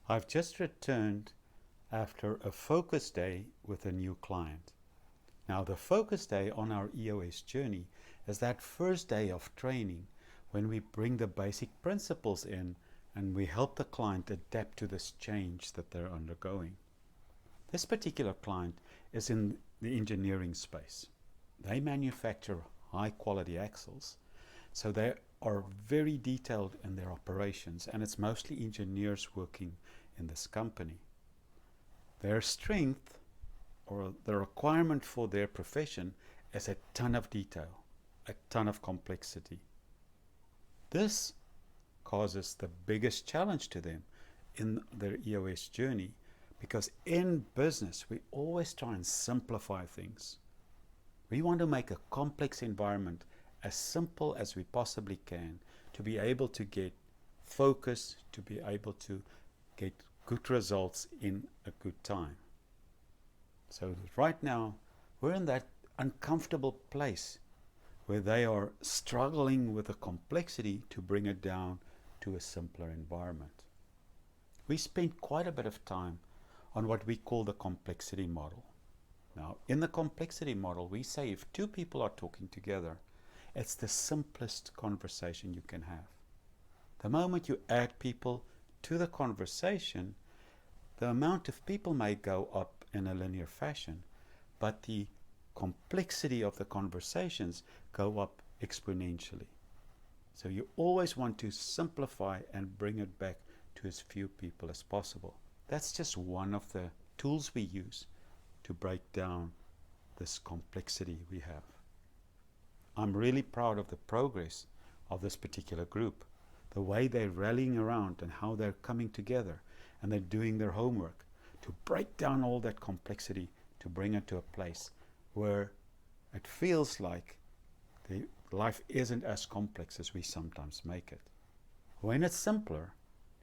I've just returned after a focus day with a new client. Now, the focus day on our EOS journey is that first day of training when we bring the basic principles in and we help the client adapt to this change that they're undergoing. This particular client is in the engineering space. They manufacture high quality axles, so they are very detailed in their operations, and it's mostly engineers working in this company. Their strength or the requirement for their profession is a ton of detail, a ton of complexity. This causes the biggest challenge to them in their EOS journey, because in business we always try and simplify things. We want to make a complex environment as simple as we possibly can to be able to get focus, to be able to get good results in a good time. So right now we're in that uncomfortable place where they are struggling with the complexity to bring it down to a simpler environment. We spent quite a bit of time on what we call the complexity model. Now, in the complexity model, we say if two people are talking together, it's the simplest conversation you can have. The moment you add people to the conversation, the amount of people may go up in a linear fashion, but the complexity of the conversations go up exponentially. So you always want to simplify and bring it back to as few people as possible. That's just one of the tools we use to break down this complexity we have. I'm really proud of the progress of this particular group, the way they're rallying around and how they're coming together and they're doing their homework to break down all that complexity, to bring it to a place where it feels like the life isn't as complex as we sometimes make it. When it's simpler,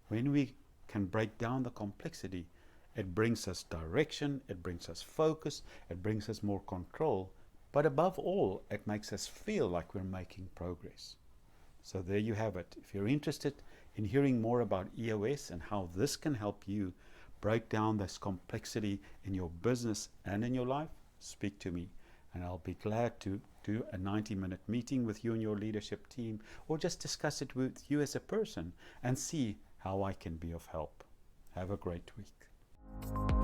when we can break down the complexity, it brings us direction, it brings us focus, it brings us more control, but above all, it makes us feel like we're making progress. So there you have it. If you're interested in hearing more about EOS and how this can help you break down this complexity in your business and in your life, speak to me and I'll be glad to do a 90-minute meeting with you and your leadership team, or just discuss it with you as a person and see how I can be of help. Have a great week.